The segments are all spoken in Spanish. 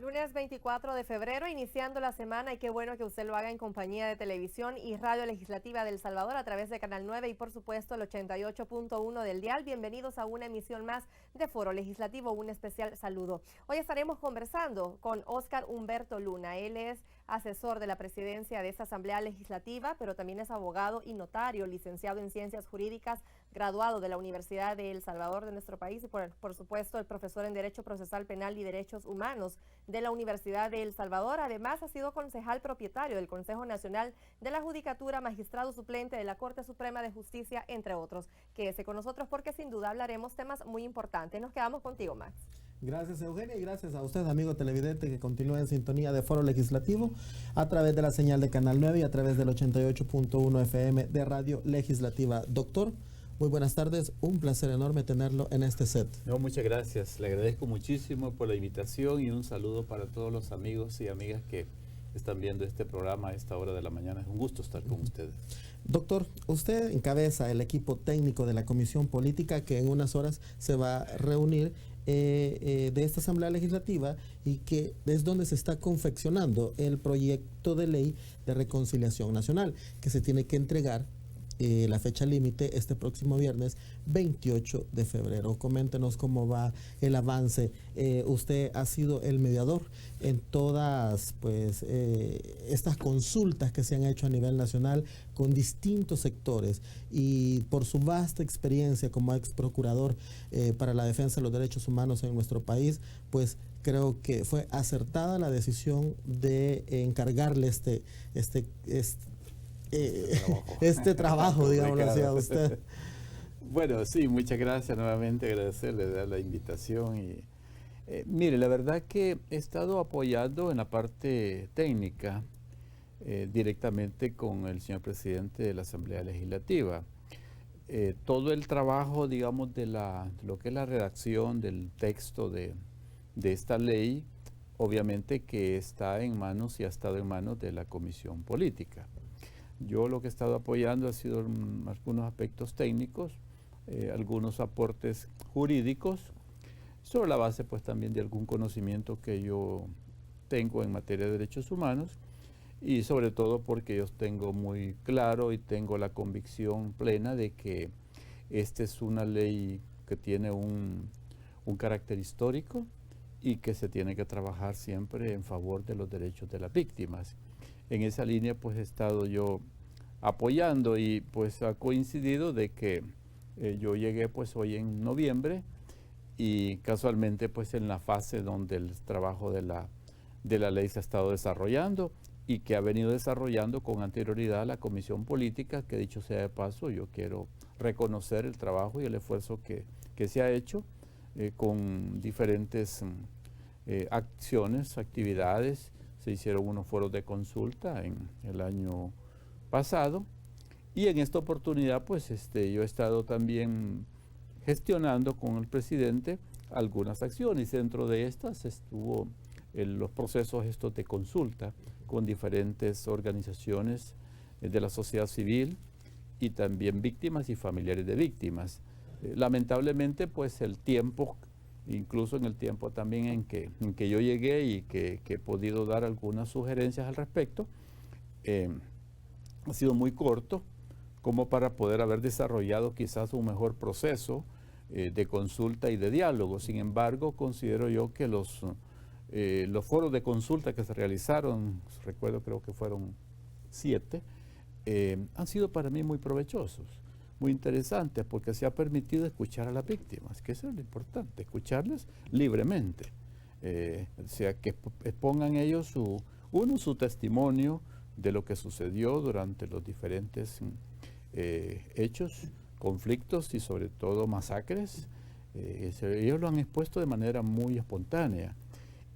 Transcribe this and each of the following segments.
Lunes 24 de febrero, iniciando la semana, y qué bueno que usted lo haga en compañía de Televisión y Radio Legislativa de El Salvador a través de Canal 9 y por supuesto el 88.1 del dial. Bienvenidos a una emisión más de Foro Legislativo, un especial saludo. Hoy estaremos conversando con Óscar Humberto Luna. Él es asesor de la presidencia de esta Asamblea Legislativa, pero también es abogado y notario, licenciado en Ciencias Jurídicas, graduado de la Universidad de El Salvador de nuestro país y por supuesto el profesor en Derecho Procesal Penal y Derechos Humanos de la Universidad de El Salvador. Además, ha sido concejal propietario del Consejo Nacional de la Judicatura, magistrado suplente de la Corte Suprema de Justicia, entre otros. Quédese con nosotros porque sin duda hablaremos temas muy importantes. Nos quedamos contigo, Max. Gracias, Eugenia, y gracias a usted, amigo televidente, que continúa en sintonía de Foro Legislativo a través de la señal de Canal 9 y a través del 88.1 FM de Radio Legislativa. Doctor, muy buenas tardes, un placer enorme tenerlo en este set. No, muchas gracias, le agradezco muchísimo por la invitación y un saludo para todos los amigos y amigas que están viendo este programa a esta hora de la mañana. Es un gusto estar con ustedes. Doctor, usted encabeza el equipo técnico de la Comisión Política que en unas horas se va a reunir de esta Asamblea Legislativa y que es donde se está confeccionando el proyecto de ley de reconciliación nacional que se tiene que entregar la fecha límite este próximo viernes 28 de febrero. Coméntenos cómo va el avance. Usted ha sido el mediador en todas pues estas consultas que se han hecho a nivel nacional con distintos sectores, y por su vasta experiencia como ex procurador para la defensa de los derechos humanos en nuestro país, pues creo que fue acertada la decisión de encargarle este trabajo, digámoslo así, a usted. Bueno, sí, muchas gracias nuevamente, agradecerle de la invitación. Y mire, la verdad que he estado apoyando en la parte técnica directamente con el señor presidente de la Asamblea Legislativa. Todo el trabajo, digamos, de lo que es la redacción del texto de esta ley, obviamente que está en manos y ha estado en manos de la Comisión Política. Yo lo que he estado apoyando ha sido algunos aspectos técnicos, algunos aportes jurídicos, sobre la base pues también de algún conocimiento que yo tengo en materia de derechos humanos, y sobre todo porque yo tengo muy claro y tengo la convicción plena de que esta es una ley que tiene un carácter histórico y que se tiene que trabajar siempre en favor de los derechos de las víctimas. En esa línea pues he estado yo apoyando, y pues ha coincidido de que yo llegué pues hoy en noviembre, y casualmente pues en la fase donde el trabajo de la ley se ha estado desarrollando y que ha venido desarrollando con anterioridad la Comisión Política, que dicho sea de paso, yo quiero reconocer el trabajo y el esfuerzo que se ha hecho con diferentes acciones, actividades. Se hicieron unos foros de consulta en el año pasado, y en esta oportunidad pues yo he estado también gestionando con el presidente algunas acciones. Dentro de estas estuvo los procesos estos de consulta con diferentes organizaciones de la sociedad civil y también víctimas y familiares de víctimas. Lamentablemente pues el tiempo, incluso en el tiempo también en que yo llegué y que he podido dar algunas sugerencias al respecto, ha sido muy corto como para poder haber desarrollado quizás un mejor proceso de consulta y de diálogo. Sin embargo, considero yo que los foros de consulta que se realizaron, recuerdo, creo que fueron 7, han sido para mí muy provechosos, muy interesantes, porque se ha permitido escuchar a las víctimas, que eso es lo importante, escucharles libremente. O sea, que expongan ellos su testimonio de lo que sucedió durante los diferentes hechos, conflictos y sobre todo masacres. Ellos lo han expuesto de manera muy espontánea,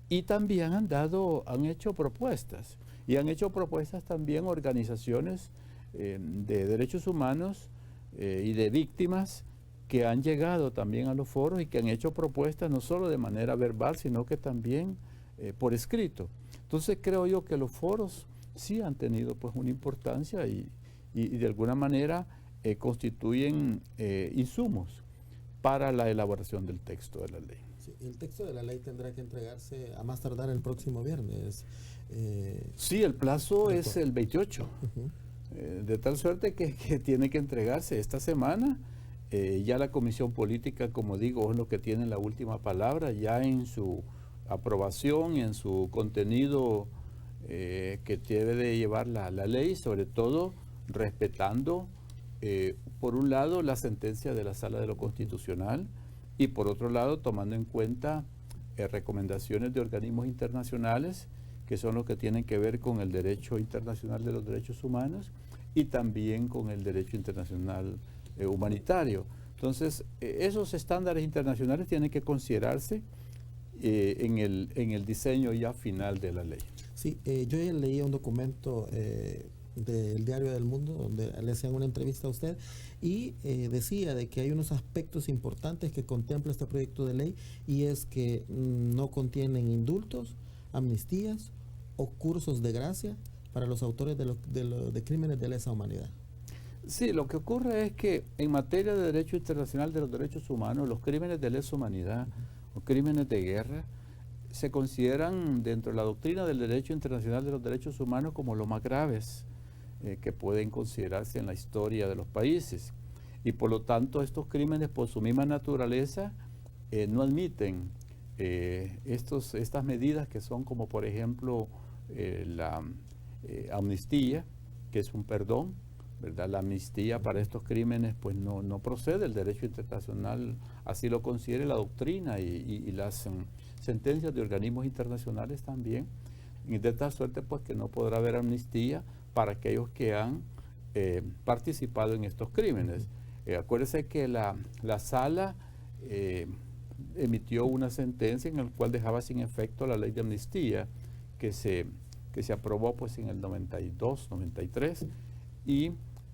y también han hecho propuestas, y han hecho propuestas también organizaciones de derechos humanos y de víctimas, que han llegado también a los foros y que han hecho propuestas no solo de manera verbal, sino que también por escrito. Entonces creo yo que los foros sí han tenido pues una importancia y de alguna manera constituyen insumos para la elaboración del texto de la ley. Sí, El texto de la ley tendrá que entregarse a más tardar el próximo viernes. Sí, el plazo ¿de es acuerdo? el 28. De tal suerte que tiene que entregarse esta semana. Ya la Comisión Política, como digo, es lo que tiene la última palabra, ya en su aprobación y en su contenido que debe de llevar la ley, sobre todo respetando, por un lado, la sentencia de la Sala de lo Constitucional y por otro lado, tomando en cuenta recomendaciones de organismos internacionales que son los que tienen que ver con el derecho internacional de los derechos humanos y también con el derecho internacional humanitario. Entonces, esos estándares internacionales tienen que considerarse en el diseño ya final de la ley. Sí, yo ya leí un documento del Diario del Mundo donde le hacían una entrevista a usted y decía de que hay unos aspectos importantes que contempla este proyecto de ley y es que no contienen indultos, amnistías o cursos de gracia para los autores de crímenes de lesa humanidad. Sí, lo que ocurre es que en materia de derecho internacional de los derechos humanos, los crímenes de lesa humanidad o crímenes de guerra se consideran dentro de la doctrina del derecho internacional de los derechos humanos como los más graves que pueden considerarse en la historia de los países. Y por lo tanto estos crímenes por su misma naturaleza no admiten estas medidas que son como por ejemplo la amnistía, que es un perdón, ¿verdad? La amnistía para estos crímenes pues no procede, el derecho internacional así lo considera la doctrina y las sentencias de organismos internacionales también, y de tal suerte pues que no podrá haber amnistía para aquellos que han participado en estos crímenes. Acuérdese que la sala emitió una sentencia en la cual dejaba sin efecto la ley de amnistía que se aprobó pues en el 92, 93 y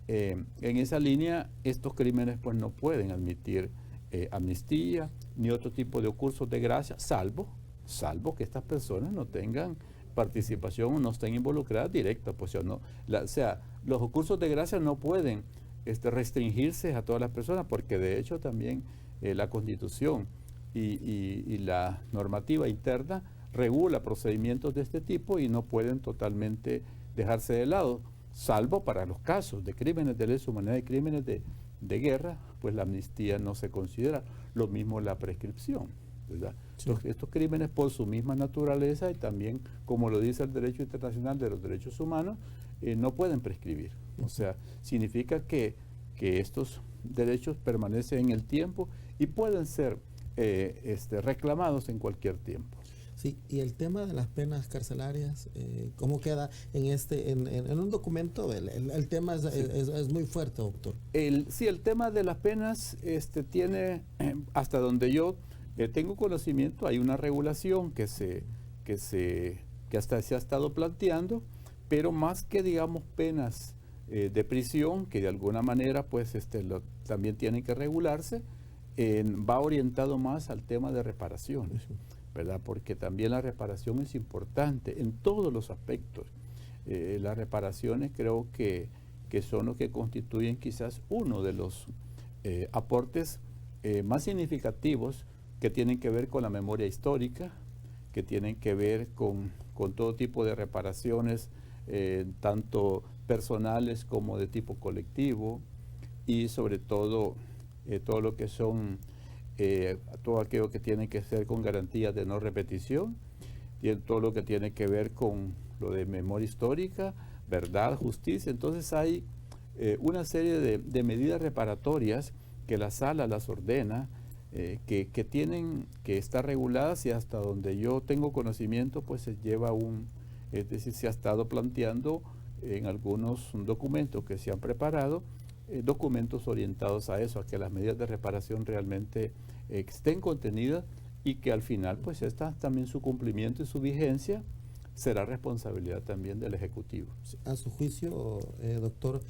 en esa línea estos crímenes pues no pueden admitir amnistía ni otro tipo de cursos de gracia, salvo que estas personas no tengan participación o no estén involucradas directa, pues o sea, los cursos de gracia no pueden restringirse a todas las personas, porque de hecho también la Constitución y la normativa interna regula procedimientos de este tipo y no pueden totalmente dejarse de lado, salvo para los casos de crímenes de lesa humanidad y crímenes de guerra, pues la amnistía no se considera, lo mismo la prescripción, ¿verdad? Sí. Estos crímenes por su misma naturaleza y también, como lo dice el derecho internacional de los derechos humanos, no pueden prescribir. O sea, significa que estos derechos permanecen en el tiempo y pueden ser reclamados en cualquier tiempo. Sí, y el tema de las penas carcelarias, ¿cómo queda en un documento? El tema es muy fuerte, doctor. Sí, el tema de las penas tiene, hasta donde yo tengo conocimiento, hay una regulación que hasta se ha estado planteando, pero más que, digamos, penas de prisión, que de alguna manera pues también tienen que regularse, va orientado más al tema de reparaciones. ¿Verdad? Porque también la reparación es importante en todos los aspectos. Las reparaciones creo que son los que constituyen quizás uno de los aportes más significativos que tienen que ver con la memoria histórica, que tienen que ver con todo tipo de reparaciones, tanto personales como de tipo colectivo, y sobre todo todo lo que son todo aquello que tiene que ser con garantías de no repetición, y todo lo que tiene que ver con lo de memoria histórica, verdad, justicia. Entonces hay una serie de medidas reparatorias que la sala las ordena, que tienen que estar reguladas, y hasta donde yo tengo conocimiento pues se lleva es decir, se ha estado planteando en algunos documentos que se han preparado, documentos orientados a eso, a que las medidas de reparación realmente estén contenidas y que al final pues también su cumplimiento y su vigencia será responsabilidad también del Ejecutivo. A su juicio, doctor,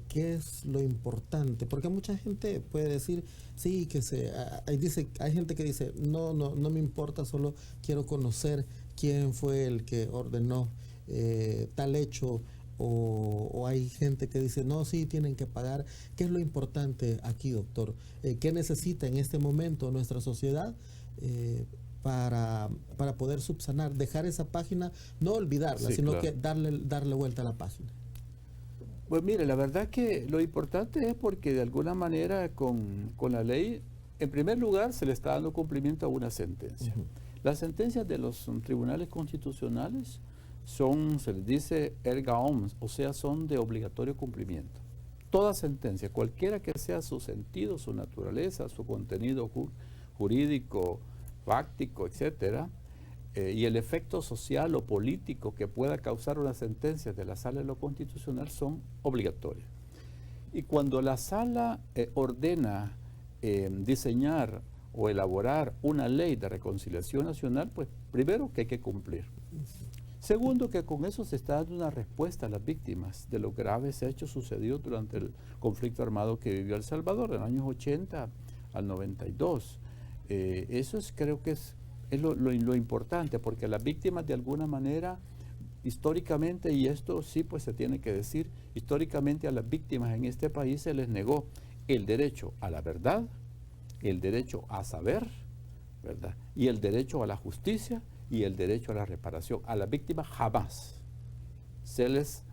¿qué es lo importante? Porque mucha gente puede decir, sí, hay gente que dice, no me importa, solo quiero conocer quién fue el que ordenó tal hecho, o hay gente que dice, no, sí, tienen que pagar. ¿Qué es lo importante aquí, doctor? ¿Qué necesita en este momento nuestra sociedad para poder subsanar, dejar esa página, no olvidarla, Sí, sino claro. que darle vuelta a la página? Pues mire, la verdad que lo importante es porque de alguna manera con la ley, en primer lugar, se le está dando cumplimiento a una sentencia. Ujú. Las sentencias de los tribunales constitucionales son, se les dice erga omnes, o sea, son de obligatorio cumplimiento. Toda sentencia, cualquiera que sea su sentido, su naturaleza, su contenido jurídico, fáctico, etcétera, y el efecto social o político que pueda causar una sentencia de la Sala de lo Constitucional son obligatorias. Y cuando la Sala ordena diseñar o elaborar una ley de reconciliación nacional, pues primero que hay que cumplir. Segundo, que con eso se está dando una respuesta a las víctimas de los graves hechos sucedidos durante el conflicto armado que vivió El Salvador, de los años 80 al 92. Eso creo que es lo importante, porque las víctimas de alguna manera, históricamente, y esto sí pues se tiene que decir, históricamente a las víctimas en este país se les negó el derecho a la verdad, el derecho a saber, ¿verdad? Y el derecho a la justicia y el derecho a la reparación. A las víctimas jamás se les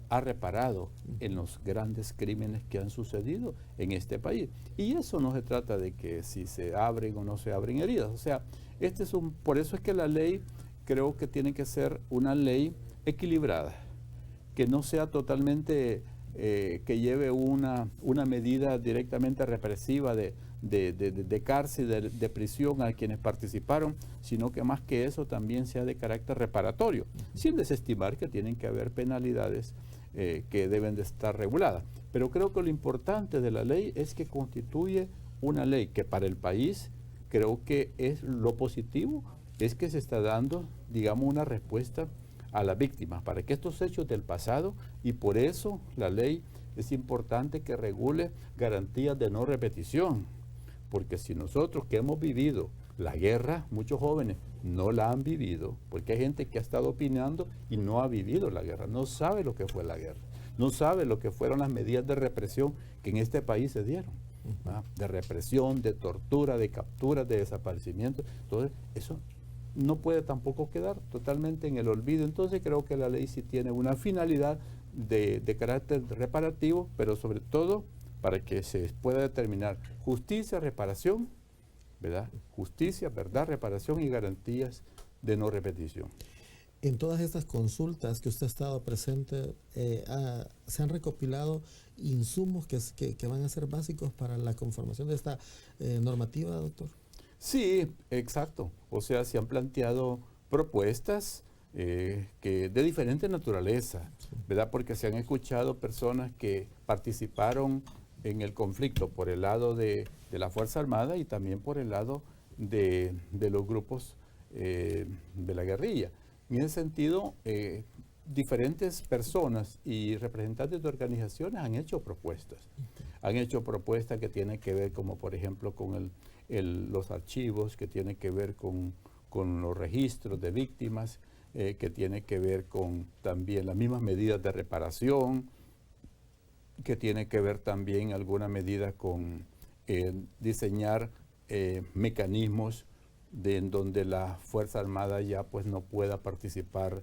ha reparado en los grandes crímenes que han sucedido en este país. Y eso no se trata de que si se abren o no se abren heridas. O sea, por eso es que la ley creo que tiene que ser una ley equilibrada, que no sea totalmente, que lleve una medida directamente represiva de cárcel, de prisión a quienes participaron, sino que más que eso también sea de carácter reparatorio, sin desestimar que tienen que haber penalidades que deben de estar reguladas. Pero creo que lo importante de la ley es que constituye una ley que para el país, creo que es lo positivo, es que se está dando, digamos, una respuesta a las víctimas para que estos hechos del pasado, y por eso la ley es importante que regule garantías de no repetición. Porque si nosotros que hemos vivido la guerra, muchos jóvenes no la han vivido, porque hay gente que ha estado opinando y no ha vivido la guerra, no sabe lo que fue la guerra, no sabe lo que fueron las medidas de represión que en este país se dieron, ¿verdad? De represión, de tortura, de captura, de desaparecimiento. Entonces, eso no puede tampoco quedar totalmente en el olvido. Entonces, creo que la ley sí tiene una finalidad de carácter reparativo, pero sobre todo para que se pueda determinar justicia, reparación, ¿verdad? Justicia, verdad, reparación y garantías de no repetición. En todas estas consultas que usted ha estado presente, ¿se han recopilado insumos que van a ser básicos para la conformación de esta normativa, doctor? Sí, exacto. O sea, se han planteado propuestas que de diferente naturaleza, ¿verdad? Porque se han escuchado personas que participaron en el conflicto por el lado de la Fuerza Armada y también por el lado de los grupos de la guerrilla. En ese sentido, diferentes personas y representantes de organizaciones han hecho propuestas. Han hecho propuestas que tienen que ver, como por ejemplo, con los archivos, que tienen que ver con los registros de víctimas, que tiene que ver con también las mismas medidas de reparación, que tiene que ver también alguna medida con diseñar mecanismos en donde la Fuerza Armada ya pues no pueda participar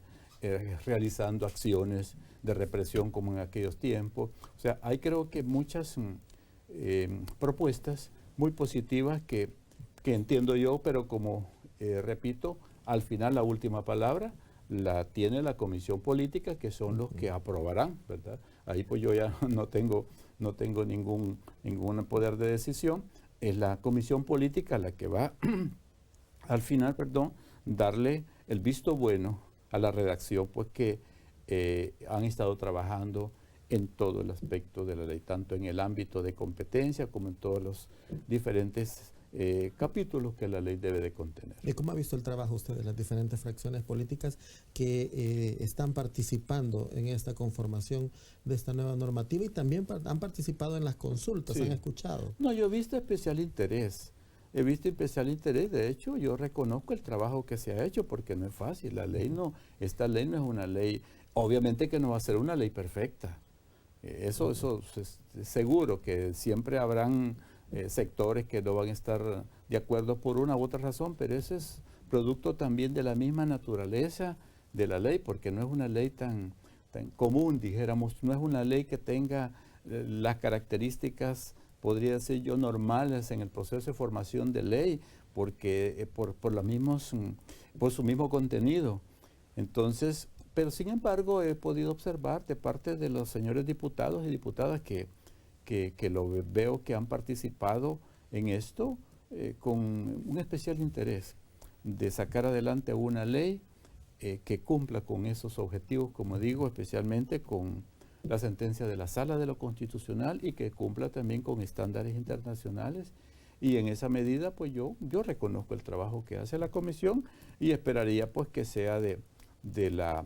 realizando acciones de represión como en aquellos tiempos. O sea, hay creo que muchas propuestas muy positivas que entiendo yo, pero como repito, al final la última palabra la tiene la Comisión Política, que son los que aprobarán, ¿verdad? Ahí pues yo ya no tengo ningún poder de decisión. Es la Comisión Política la que va al final, darle el visto bueno a la redacción, pues que han estado trabajando en todo el aspecto de la ley, tanto en el ámbito de competencia como en todos los diferentes capítulos que la ley debe de contener. ¿Y cómo ha visto el trabajo usted de las diferentes fracciones políticas que están participando en esta conformación de esta nueva normativa y también han participado en las consultas, Sí. han escuchado? No, yo he visto especial interés. De hecho, yo reconozco el trabajo que se ha hecho porque no es fácil. Esta ley no es una ley, obviamente que no va a ser una ley perfecta. Eso es seguro que siempre habrán sectores que no van a estar de acuerdo por una u otra razón, pero ese es producto también de la misma naturaleza de la ley, porque no es una ley tan común, dijéramos, no es una ley que tenga las características, podría decir yo, normales en el proceso de formación de ley, porque por su mismo contenido. Entonces, pero sin embargo he podido observar de parte de los señores diputados y diputadas que lo veo que han participado en esto con un especial interés de sacar adelante una ley que cumpla con esos objetivos, como digo, especialmente con la sentencia de la Sala de lo Constitucional y que cumpla también con estándares internacionales. Y en esa medida, pues yo reconozco el trabajo que hace la comisión y esperaría pues que sea de la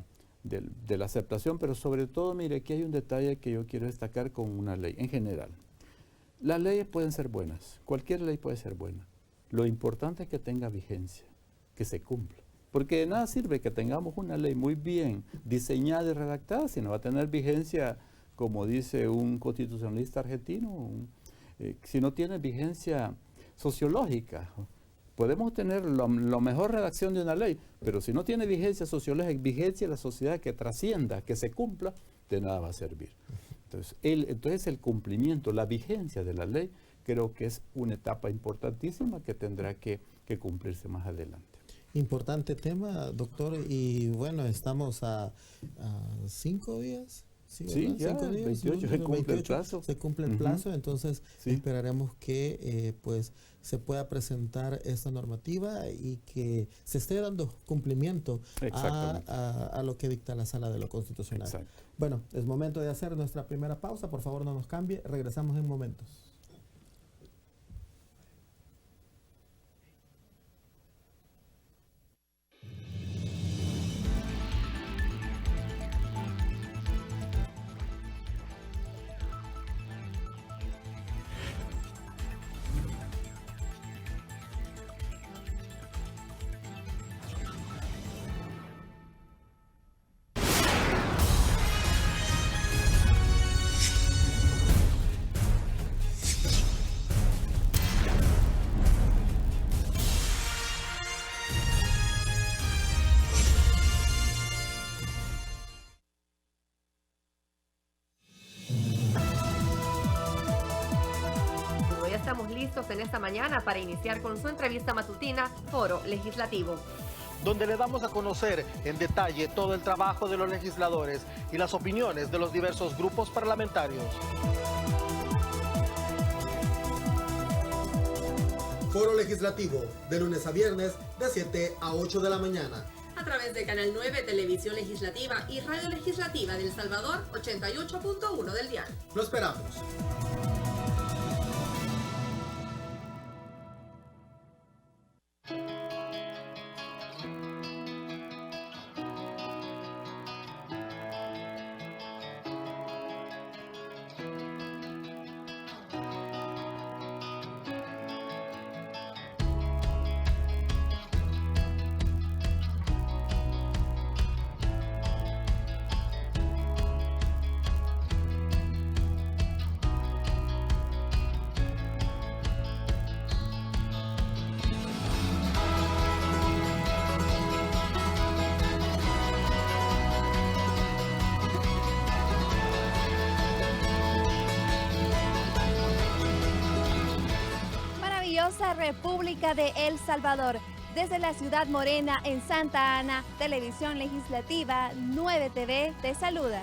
aceptación, pero sobre todo, mire, aquí hay un detalle que yo quiero destacar con una ley en general. Las leyes pueden ser buenas, cualquier ley puede ser buena. Lo importante es que tenga vigencia, que se cumpla. Porque de nada sirve que tengamos una ley muy bien diseñada y redactada si no va a tener vigencia, como dice un constitucionalista argentino, si no tiene vigencia sociológica. Podemos tener la mejor redacción de una ley, pero si no tiene vigencia sociológica, vigencia de la sociedad que trascienda, que se cumpla, de nada va a servir. Entonces el cumplimiento, la vigencia de la ley, creo que es una etapa importantísima que tendrá que cumplirse más adelante. Importante tema, doctor, y bueno, estamos a 5 días. Sí, ya, 5 días, 28 se cumple el plazo. Se cumple el plazo, entonces esperaremos que pues se pueda presentar esta normativa y que se esté dando cumplimiento a lo que dicta la Sala de lo Constitucional. Exacto. Bueno, es momento de hacer nuestra primera pausa, por favor no nos cambie, regresamos en momentos. Estamos listos en esta mañana para iniciar con su entrevista matutina Foro Legislativo, donde le damos a conocer en detalle todo el trabajo de los legisladores y las opiniones de los diversos grupos parlamentarios. Foro Legislativo, de lunes a viernes, de 7 a 8 de la mañana. A través de Canal 9, Televisión Legislativa y Radio Legislativa de El Salvador, 88.1 del dial. Lo esperamos. República de El Salvador. Desde la ciudad morena en Santa Ana, Televisión Legislativa 9 TV te saluda.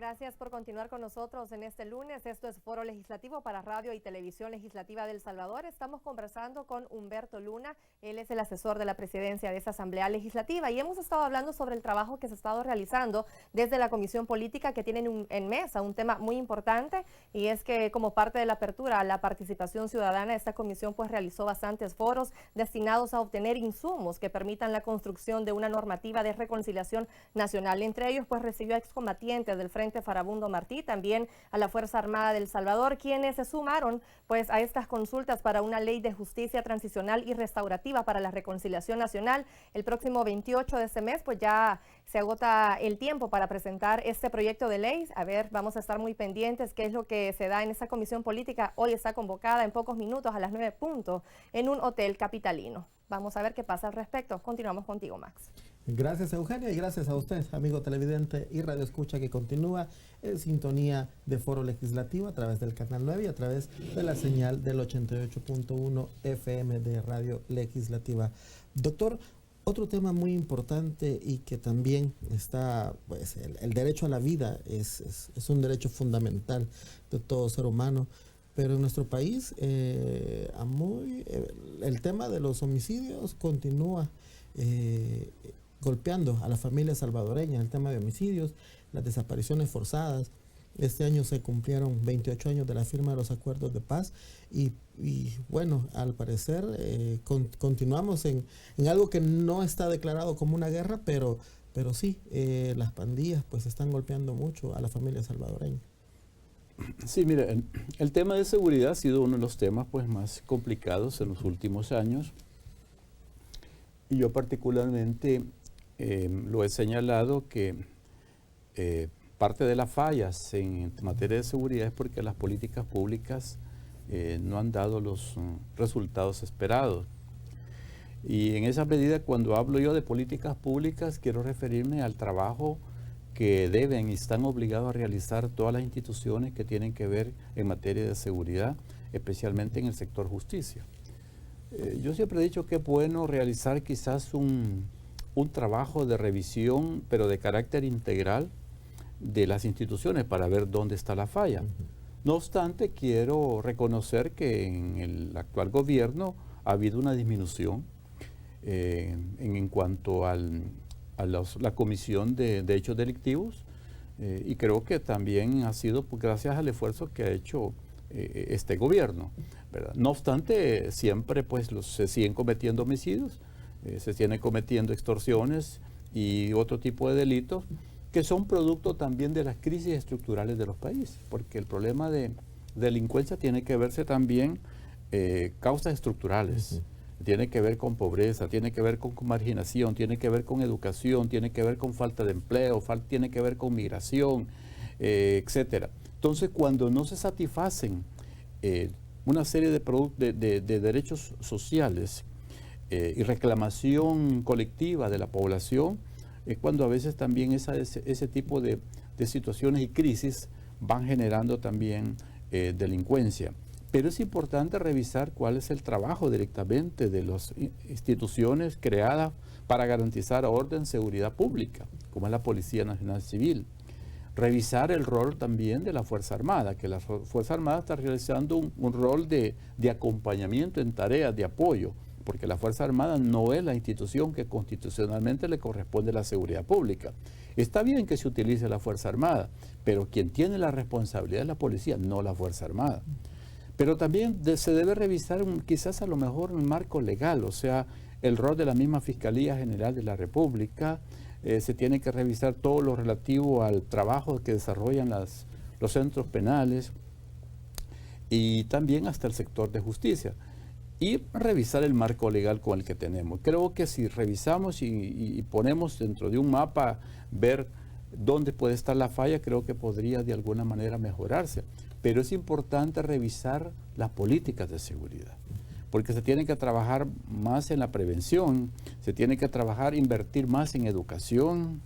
Gracias por continuar con nosotros en este lunes. Esto es Foro Legislativo para Radio y Televisión Legislativa de El Salvador. Estamos conversando con Humberto Luna. Él es el asesor de la presidencia de esta Asamblea Legislativa y hemos estado hablando sobre el trabajo que se ha estado realizando desde la Comisión Política, que tienen en mesa un tema muy importante, y es que como parte de la apertura a la participación ciudadana, esta comisión pues realizó bastantes foros destinados a obtener insumos que permitan la construcción de una normativa de reconciliación nacional. Entre ellos pues recibió a excombatientes del Frente Farabundo Martí, también a la Fuerza Armada del Salvador, quienes se sumaron pues a estas consultas para una ley de justicia transicional y restaurativa para la reconciliación nacional. El próximo 28 de este mes pues ya se agota el tiempo para presentar este proyecto de ley. A ver, vamos a estar muy pendientes qué es lo que se da en esta comisión política. Hoy está convocada en pocos minutos a las 9 puntos en un hotel capitalino. Vamos a ver qué pasa al respecto. Continuamos contigo, Max. Gracias, Eugenia, y gracias a usted, amigo televidente y radio escucha, que continúa en sintonía de Foro Legislativo a través del Canal 9 y a través de la señal del 88.1 FM de Radio Legislativa. Doctor, otro tema muy importante y que también está, pues, el derecho a la vida es un derecho fundamental de todo ser humano. Pero en nuestro país el tema de los homicidios continúa golpeando a la familia salvadoreña. El tema de homicidios, las desapariciones forzadas. Este año se cumplieron 28 años de la firma de los acuerdos de paz y bueno, al parecer continuamos en algo que no está declarado como una guerra, pero sí, las pandillas pues están golpeando mucho a la familia salvadoreña. Sí, mira, el tema de seguridad ha sido uno de los temas pues más complicados en los últimos años, y yo particularmente lo he señalado que parte de las fallas en materia de seguridad es porque las políticas públicas no han dado los resultados esperados. Y en esa medida, cuando hablo yo de políticas públicas, quiero referirme al trabajo que deben y están obligados a realizar todas las instituciones que tienen que ver en materia de seguridad, especialmente en el sector justicia. Yo siempre he dicho que es bueno realizar quizás un trabajo de revisión, pero de carácter integral, de las instituciones para ver dónde está la falla. No obstante, quiero reconocer que en el actual gobierno ha habido una disminución en cuanto a la comisión de hechos delictivos, y creo que también ha sido gracias al esfuerzo que ha hecho este gobierno, ¿verdad? No obstante, siempre pues se siguen cometiendo homicidios, se siguen cometiendo extorsiones y otro tipo de delitos que son producto también de las crisis estructurales de los países, porque el problema de delincuencia tiene que verse también causas estructurales. Tiene que ver con pobreza, tiene que ver con marginación, tiene que ver con educación, tiene que ver con falta de empleo, tiene que ver con migración, etcétera. Entonces, cuando no se satisfacen una serie de derechos sociales y reclamación colectiva de la población, es cuando a veces también ese tipo de situaciones y crisis van generando también delincuencia. Pero es importante revisar cuál es el trabajo directamente de las instituciones creadas para garantizar orden, seguridad pública, como es la Policía Nacional Civil. Revisar el rol también de la Fuerza Armada, que la Fuerza Armada está realizando un rol de acompañamiento en tareas de apoyo, porque la Fuerza Armada no es la institución que constitucionalmente le corresponde a la seguridad pública. Está bien que se utilice la Fuerza Armada, pero quien tiene la responsabilidad es la policía, no la Fuerza Armada. Pero también se debe revisar quizás a lo mejor un marco legal, o sea, el rol de la misma Fiscalía General de la República. Se tiene que revisar todo lo relativo al trabajo que desarrollan los centros penales y también hasta el sector de justicia. Y revisar el marco legal con el que tenemos. Creo que si revisamos y ponemos dentro de un mapa, ver dónde puede estar la falla, creo que podría de alguna manera mejorarse. Pero es importante revisar las políticas de seguridad, porque se tiene que trabajar más en la prevención, se tiene que invertir más en educación,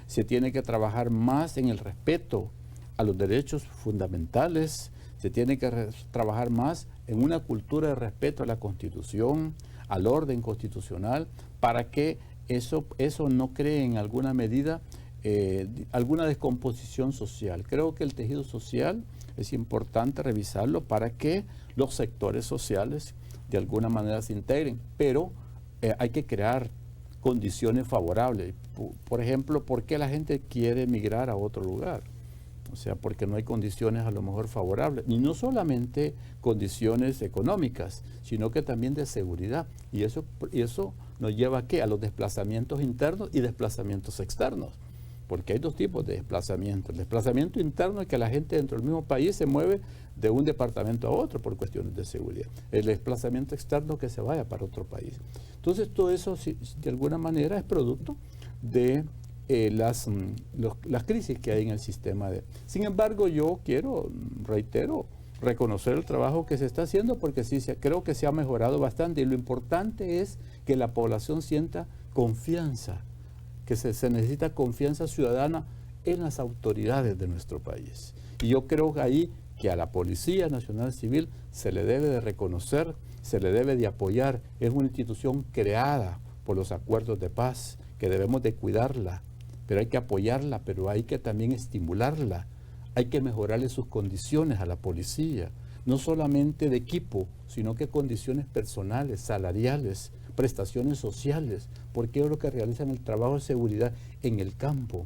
se tiene que trabajar más en el respeto a los derechos fundamentales, se tiene que trabajar más en una cultura de respeto a la Constitución, al orden constitucional, para que eso no cree en alguna medida alguna descomposición social. Creo que el tejido social es importante revisarlo para que los sectores sociales de alguna manera se integren, pero hay que crear condiciones favorables. Por ejemplo, ¿por qué la gente quiere emigrar a otro lugar? O sea, porque no hay condiciones a lo mejor favorables. Y no solamente condiciones económicas, sino que también de seguridad. Y eso nos lleva ¿a qué? A los desplazamientos internos y desplazamientos externos. Porque hay dos tipos de desplazamiento. El desplazamiento interno es que la gente dentro del mismo país se mueve de un departamento a otro por cuestiones de seguridad. El desplazamiento externo que se vaya para otro país. Entonces todo eso de alguna manera es producto de las crisis que hay en el sistema. Sin embargo, yo reitero, reconocer el trabajo que se está haciendo porque sí, creo que se ha mejorado bastante y lo importante es que la población sienta confianza, que se necesita confianza ciudadana en las autoridades de nuestro país. Y yo creo que ahí que a la Policía Nacional Civil se le debe de reconocer, se le debe de apoyar. Es una institución creada por los acuerdos de paz, que debemos de cuidarla, pero hay que apoyarla, pero hay que también estimularla. Hay que mejorarle sus condiciones a la policía, no solamente de equipo, sino que condiciones personales, salariales, prestaciones sociales, porque es lo que realizan el trabajo de seguridad en el campo.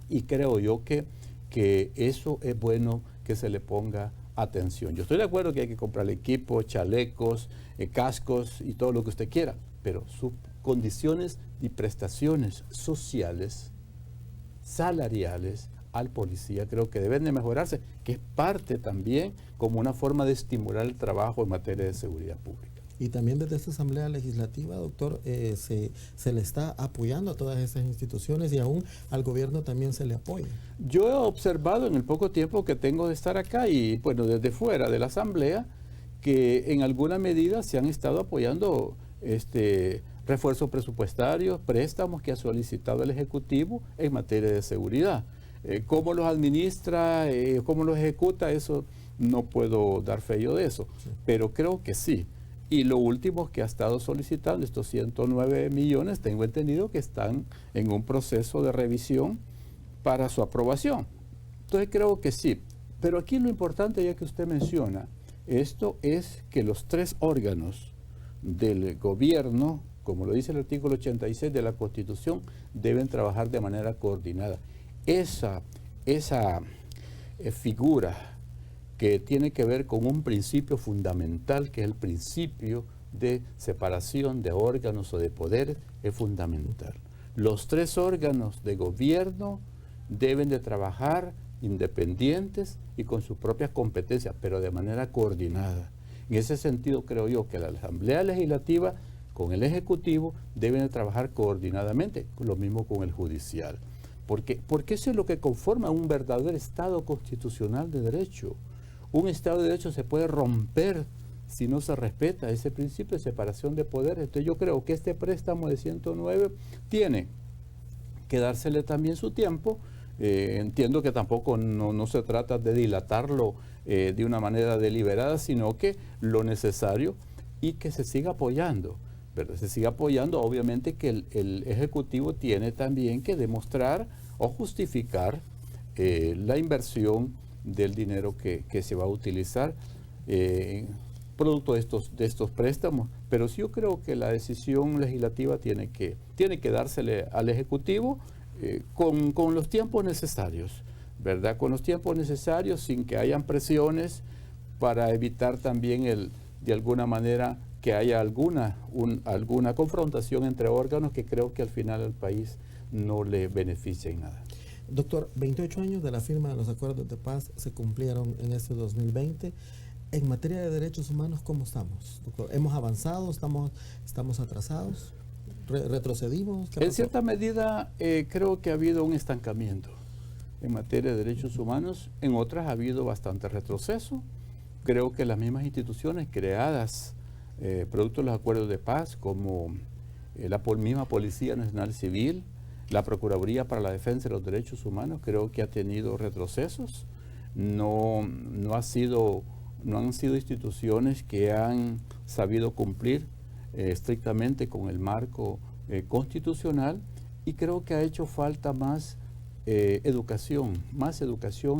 Y creo yo que eso es bueno que se le ponga atención. Yo estoy de acuerdo que hay que comprar equipo, chalecos, cascos y todo lo que usted quiera, pero sus condiciones y prestaciones sociales, salariales al policía creo que deben de mejorarse, que es parte también como una forma de estimular el trabajo en materia de seguridad pública. Y también desde esta Asamblea Legislativa, doctor, se le está apoyando a todas esas instituciones y aún al gobierno también se le apoya. Yo he observado en el poco tiempo que tengo de estar acá y bueno, desde fuera de la Asamblea, que en alguna medida se han estado apoyando refuerzos presupuestarios, préstamos que ha solicitado el Ejecutivo en materia de seguridad. ¿Cómo los administra, cómo los ejecuta? Eso no puedo dar fe yo de eso, pero creo que sí. Y lo último que ha estado solicitando, estos 109 millones, tengo entendido que están en un proceso de revisión para su aprobación. Entonces creo que sí. Pero aquí lo importante, ya que usted menciona, esto es que los tres órganos del gobierno, como lo dice el artículo 86 de la Constitución, deben trabajar de manera coordinada. Esa figura que tiene que ver con un principio fundamental, que es el principio de separación de órganos o de poderes, es fundamental. Los tres órganos de gobierno deben de trabajar independientes y con sus propias competencias, pero de manera coordinada. En ese sentido creo yo que la Asamblea Legislativa con el Ejecutivo deben de trabajar coordinadamente, lo mismo con el Judicial. Porque eso es lo que conforma un verdadero Estado constitucional de derecho. Un Estado de Derecho se puede romper si no se respeta ese principio de separación de poderes. Entonces yo creo que este préstamo de 109 tiene que dársele también su tiempo. Entiendo que tampoco no se trata de dilatarlo de una manera deliberada, sino que lo necesario y que se siga apoyando, ¿verdad? Se siga apoyando, obviamente que el Ejecutivo tiene también que demostrar o justificar la inversión del dinero que se va a utilizar producto de estos préstamos. Pero sí yo creo que la decisión legislativa tiene que dársele al Ejecutivo con los tiempos necesarios, ¿verdad? Con los tiempos necesarios, sin que hayan presiones, para evitar también de alguna manera que haya alguna confrontación entre órganos que creo que al final al país no le beneficia en nada. Doctor, 28 años de la firma de los acuerdos de paz se cumplieron en este 2020. En materia de derechos humanos, ¿cómo estamos, doctor? ¿Hemos avanzado? ¿Estamos atrasados? ¿Retrocedimos? En cierta medida creo que ha habido un estancamiento en materia de derechos humanos. En otras ha habido bastante retroceso. Creo que las mismas instituciones creadas producto de los acuerdos de paz, como la misma Policía Nacional Civil, la Procuraduría para la Defensa de los Derechos Humanos, creo que ha tenido retrocesos. No han sido instituciones que han sabido cumplir estrictamente con el marco constitucional y creo que ha hecho falta más educación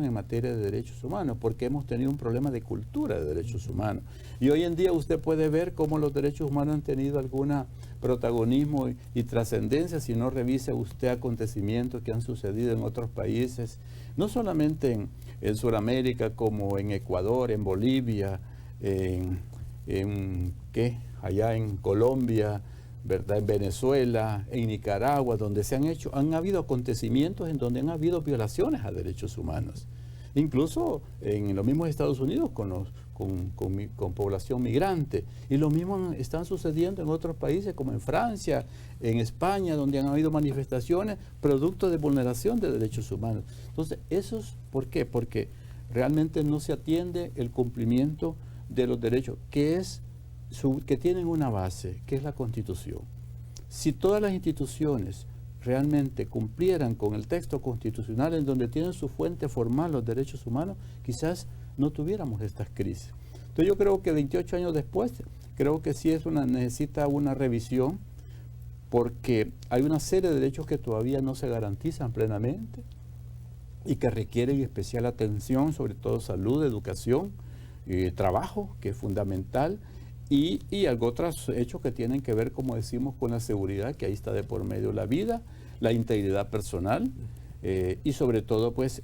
en materia de derechos humanos, porque hemos tenido un problema de cultura de derechos humanos. Y hoy en día usted puede ver cómo los derechos humanos han tenido algún protagonismo y trascendencia si no revisa usted acontecimientos que han sucedido en otros países, no solamente en Sudamérica, como en Ecuador, en Bolivia, allá en Colombia, ¿verdad? En Venezuela, en Nicaragua, donde han habido acontecimientos en donde han habido violaciones a derechos humanos. Incluso en los mismos Estados Unidos con población migrante. Y lo mismo están sucediendo en otros países como en Francia, en España, donde han habido manifestaciones producto de vulneración de derechos humanos. Entonces, ¿por qué? Porque realmente no se atiende el cumplimiento de los derechos, que tienen una base, que es la Constitución. Si todas las instituciones realmente cumplieran con el texto constitucional en donde tienen su fuente formal los derechos humanos, quizás no tuviéramos estas crisis. Entonces yo creo que 28 años después, creo que sí necesita una revisión, porque hay una serie de derechos que todavía no se garantizan plenamente y que requieren especial atención, sobre todo salud, educación, trabajo, que es fundamental, y otros hechos que tienen que ver, como decimos, con la seguridad, que ahí está de por medio la vida, la integridad personal y sobre todo pues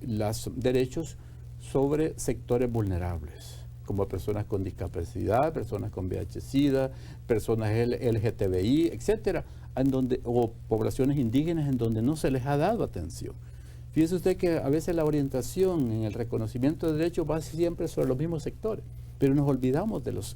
los derechos sobre sectores vulnerables, como personas con discapacidad, personas con VIH-Sida, personas LGTBI, etcétera, o poblaciones indígenas en donde no se les ha dado atención. Fíjese usted que a veces la orientación en el reconocimiento de derechos va siempre sobre los mismos sectores, pero nos olvidamos de los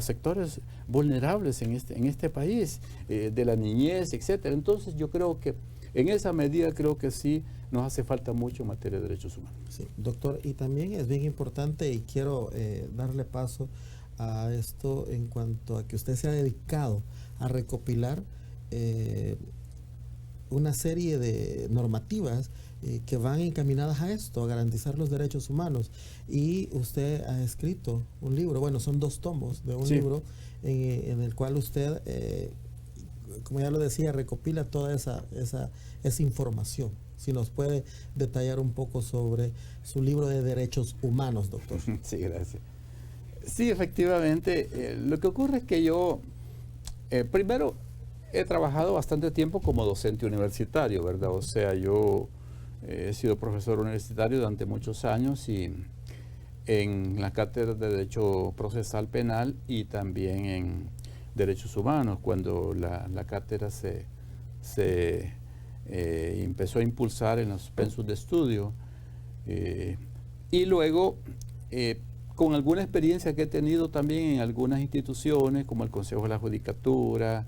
sectores vulnerables en este país, de la niñez, etcétera. Entonces yo creo que en esa medida creo que sí nos hace falta mucho en materia de derechos humanos. Sí, doctor, y también es bien importante, y quiero darle paso a esto en cuanto a que usted se ha dedicado a recopilar una serie de normativas que van encaminadas a esto, a garantizar los derechos humanos. Y usted ha escrito un libro, bueno, son 2 tomos de un libro en el cual usted, como ya lo decía, recopila toda esa información. Si nos puede detallar un poco sobre su libro de derechos humanos, doctor. Sí, gracias. Sí, efectivamente. Lo que ocurre es que yo, primero, he trabajado bastante tiempo como docente universitario, ¿verdad? O sea, yo he sido profesor universitario durante muchos años y en la cátedra de Derecho Procesal Penal y también en Derechos Humanos, cuando la cátedra se empezó a impulsar en los pensos de estudio. Y luego, con alguna experiencia que he tenido también en algunas instituciones, como el Consejo de la Judicatura,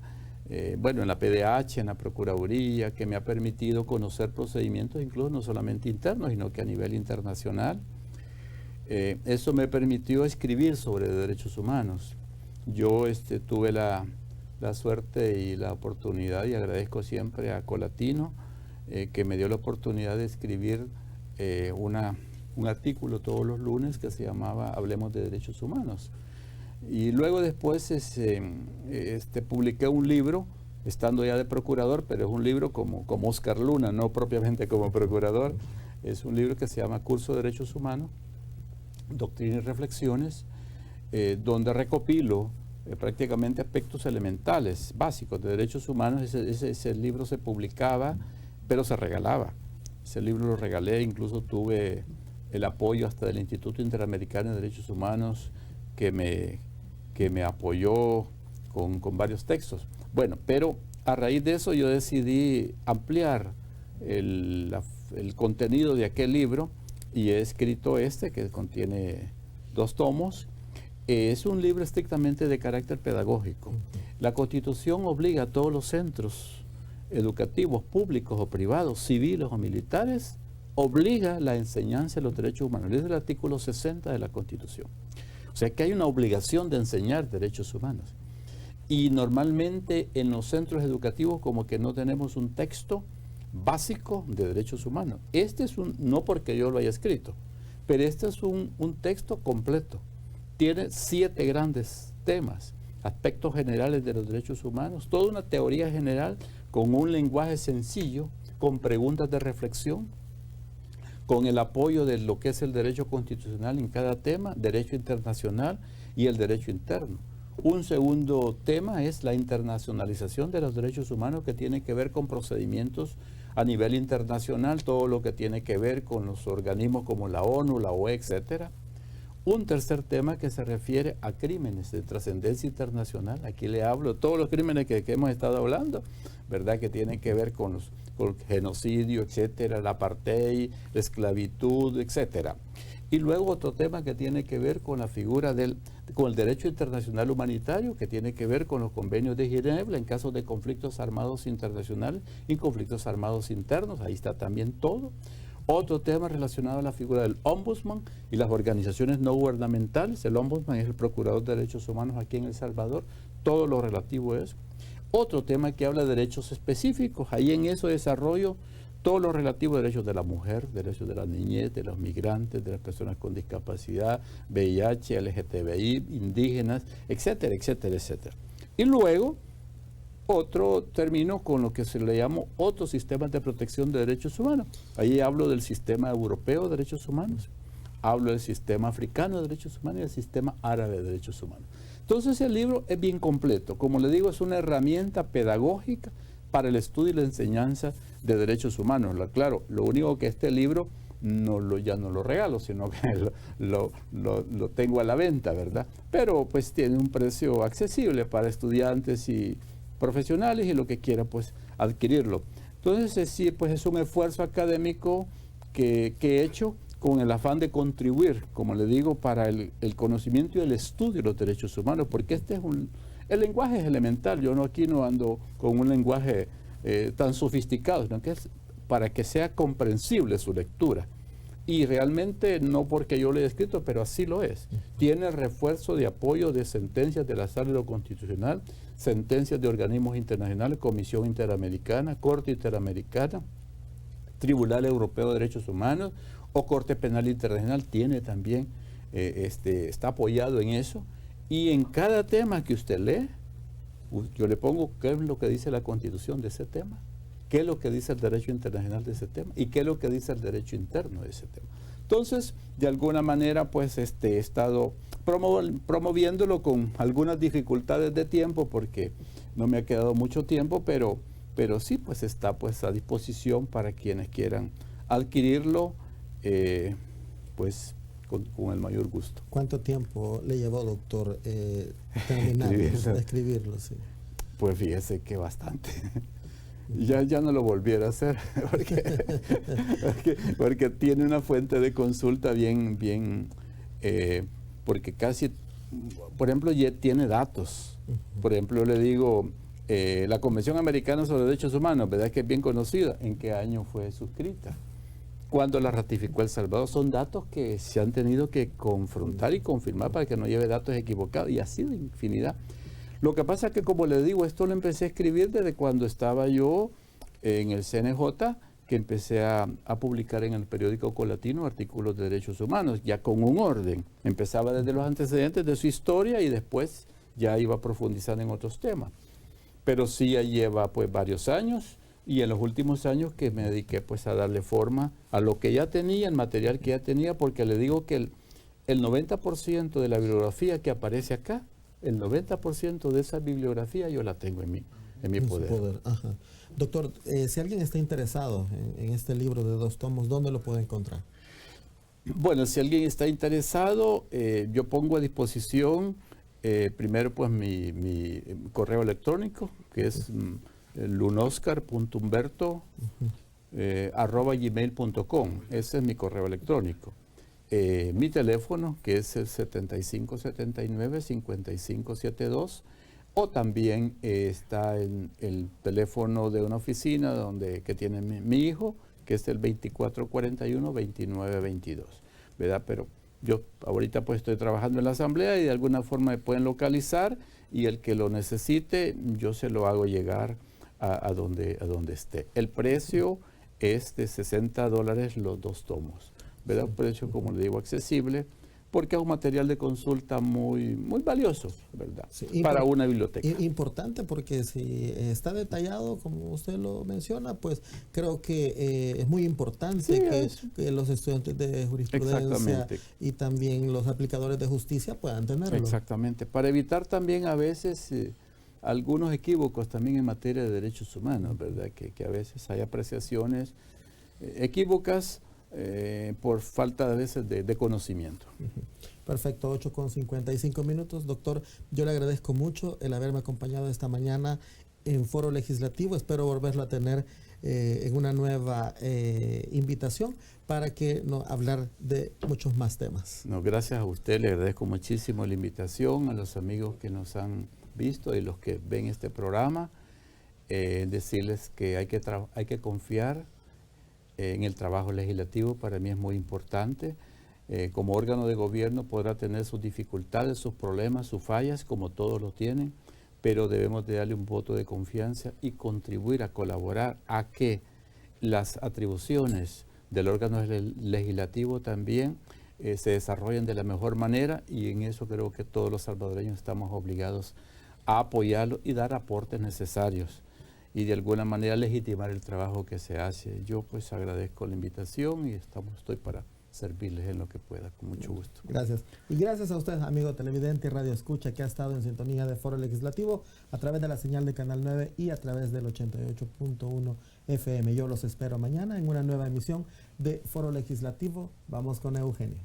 en la PDH, en la Procuraduría, que me ha permitido conocer procedimientos incluso no solamente internos, sino que a nivel internacional. Eso me permitió escribir sobre derechos humanos. Yo tuve la suerte y la oportunidad, y agradezco siempre a Colatino, que me dio la oportunidad de escribir un artículo todos los lunes que se llamaba Hablemos de Derechos Humanos. Y luego después publiqué un libro, estando ya de procurador, pero es un libro como Oscar Luna, no propiamente como procurador. Es un libro que se llama Curso de Derechos Humanos, Doctrina y Reflexiones, donde recopilo prácticamente aspectos elementales, básicos de derechos humanos. Ese libro se publicaba, pero se regalaba. Ese libro lo regalé, incluso tuve el apoyo hasta del Instituto Interamericano de Derechos Humanos, que me apoyó con varios textos. Bueno, pero a raíz de eso yo decidí ampliar el contenido de aquel libro y he escrito que contiene 2 tomos. Es un libro estrictamente de carácter pedagógico. La Constitución obliga a todos los centros educativos, públicos o privados, civiles o militares, obliga la enseñanza de los derechos humanos. Es el artículo 60 de la Constitución. O sea que hay una obligación de enseñar derechos humanos. Y normalmente en los centros educativos como que no tenemos un texto básico de derechos humanos. No porque yo lo haya escrito, pero este es un texto completo. Tiene 7 grandes temas, aspectos generales de los derechos humanos, toda una teoría general con un lenguaje sencillo, con preguntas de reflexión, con el apoyo de lo que es el derecho constitucional en cada tema, derecho internacional y el derecho interno. Un segundo tema es la internacionalización de los derechos humanos, que tiene que ver con procedimientos a nivel internacional, todo lo que tiene que ver con los organismos como la ONU, la OEA, etcétera. Un tercer tema que se refiere a crímenes de trascendencia internacional. Aquí le hablo de todos los crímenes que hemos estado hablando, ¿verdad? Que tienen que ver con el genocidio, etcétera, la apartheid, la esclavitud, etcétera. Y luego otro tema que tiene que ver con la figura con el derecho internacional humanitario, que tiene que ver con los convenios de Ginebra en casos de conflictos armados internacionales y conflictos armados internos. Ahí está también todo. Otro tema relacionado a la figura del ombudsman y las organizaciones no gubernamentales. El ombudsman es el procurador de derechos humanos aquí en El Salvador, todo lo relativo a eso. Otro tema que habla de derechos específicos, ahí en eso desarrollo todo lo relativo a derechos de la mujer, derechos de la niñez, de los migrantes, de las personas con discapacidad, VIH, LGTBI, indígenas, etcétera, etcétera, etcétera. Y luego, otro término con lo que se le llama otros sistemas de protección de derechos humanos. Ahí hablo del sistema europeo de derechos humanos, hablo del sistema africano de derechos humanos y del sistema árabe de derechos humanos. Entonces el libro es bien completo. Como le digo, es una herramienta pedagógica para el estudio y la enseñanza de derechos humanos. Claro, lo único que este libro ya no lo regalo, sino que lo tengo a la venta, ¿verdad? Pero pues tiene un precio accesible para estudiantes y profesionales y lo que quiera pues adquirirlo. Entonces sí, pues es un esfuerzo académico que he hecho con el afán de contribuir, como le digo, para el conocimiento y el estudio de los derechos humanos, porque el lenguaje es elemental. Yo aquí no ando con un lenguaje tan sofisticado, sino que es para que sea comprensible su lectura. Y realmente no porque yo lo he escrito, pero así lo es. Tiene refuerzo de apoyo de sentencias de la Sala de lo Constitucional, sentencias de organismos internacionales, Comisión Interamericana, Corte Interamericana, Tribunal Europeo de Derechos Humanos o Corte Penal Internacional. Tiene también, está apoyado en eso. Y en cada tema que usted lee, yo le pongo qué es lo que dice la Constitución de ese tema, qué es lo que dice el derecho internacional de ese tema y qué es lo que dice el derecho interno de ese tema. Entonces, de alguna manera, pues he estado promoviéndolo con algunas dificultades de tiempo porque no me ha quedado mucho tiempo, pero sí, pues está pues a disposición para quienes quieran adquirirlo, pues con el mayor gusto. ¿Cuánto tiempo le llevó, doctor, terminar de escribirlo? Sí. Pues fíjese que bastante. Ya no lo volviera a hacer, porque tiene una fuente de consulta bien, porque casi, por ejemplo, ya tiene datos. Por ejemplo, yo le digo, la Convención Americana sobre Derechos Humanos, ¿verdad que es bien conocida? ¿En qué año fue suscrita? ¿Cuándo la ratificó El Salvador? Son datos que se han tenido que confrontar y confirmar para que no lleve datos equivocados, y así de infinidad. Lo que pasa es que, como le digo, esto lo empecé a escribir desde cuando estaba yo en el CNJ, que empecé a publicar en el periódico Colatino artículos de derechos humanos, ya con un orden. Empezaba desde los antecedentes de su historia y después ya iba profundizando en otros temas. Pero sí ya lleva pues varios años, y en los últimos años que me dediqué pues a darle forma a lo que ya tenía, el material que ya tenía, porque le digo que el 90% de la bibliografía que aparece acá, el 90% de esa bibliografía yo la tengo en mi poder. Ajá. Doctor, si alguien está interesado en este libro de 2 tomos, ¿dónde lo puede encontrar? Bueno, si alguien está interesado, yo pongo a disposición primero pues mi correo electrónico, que es lunoscar.humberto@gmail.com. Ese es mi correo electrónico. Mi teléfono, que es el 7579-5572, o también está en el teléfono de una oficina que tiene mi hijo, que es el 2441-2922, ¿verdad? Pero yo ahorita pues estoy trabajando en la asamblea y de alguna forma me pueden localizar, y el que lo necesite yo se lo hago llegar a donde esté. El precio es de $60 los 2 tomos, ¿verdad? Un precio, como le digo, accesible porque es un material de consulta muy, muy valioso, ¿verdad? Sí, para una biblioteca. Importante porque si está detallado, como usted lo menciona, pues creo que es muy importante Sí, que los estudiantes de jurisprudencia y también los aplicadores de justicia puedan tenerlo. Exactamente, para evitar también a veces algunos equívocos también en materia de derechos humanos, ¿verdad? Que a veces hay apreciaciones equívocas por falta a veces de conocimiento. Perfecto, 8:55. Doctor, yo le agradezco mucho el haberme acompañado esta mañana en Foro Legislativo. Espero volverlo a tener en una nueva invitación para que hablar de muchos más temas. No, gracias a usted, le agradezco muchísimo la invitación, a los amigos que nos han visto y los que ven este programa, decirles que hay que confiar en el trabajo legislativo. Para mí es muy importante. Como órgano de gobierno podrá tener sus dificultades, sus problemas, sus fallas, como todos lo tienen, pero debemos de darle un voto de confianza y contribuir a colaborar a que las atribuciones del órgano legislativo también se desarrollen de la mejor manera, y en eso creo que todos los salvadoreños estamos obligados a apoyarlo y dar aportes necesarios y de alguna manera legitimar el trabajo que se hace. Yo pues agradezco la invitación y estoy para servirles en lo que pueda, con mucho gusto. Gracias. Y gracias a usted, amigo televidente y radio escucha, que ha estado en sintonía de Foro Legislativo a través de la señal de Canal 9 y a través del 88.1 FM. Yo los espero mañana en una nueva emisión de Foro Legislativo. Vamos con Eugenio.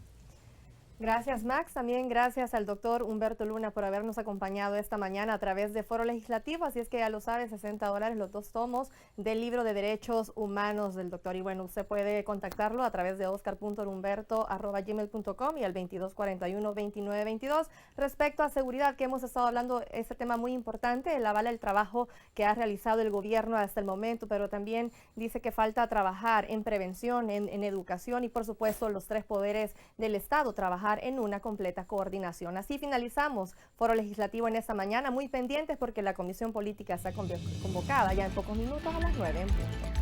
Gracias, Max. También gracias al doctor Humberto Luna por habernos acompañado esta mañana a través de Foro Legislativo. Así es que ya lo sabe, $60 los 2 tomos del libro de Derechos Humanos del doctor. Y bueno, usted puede contactarlo a través de oscar.humberto@gmail.com y al 2241-2922. Respecto a seguridad, que hemos estado hablando, este tema muy importante, él avala el trabajo que ha realizado el gobierno hasta el momento, pero también dice que falta trabajar en prevención, en educación y por supuesto los 3 poderes del Estado, trabajar en una completa coordinación. Así finalizamos Foro Legislativo en esta mañana, muy pendientes porque la Comisión Política está convocada ya en pocos minutos a las 9 en punto.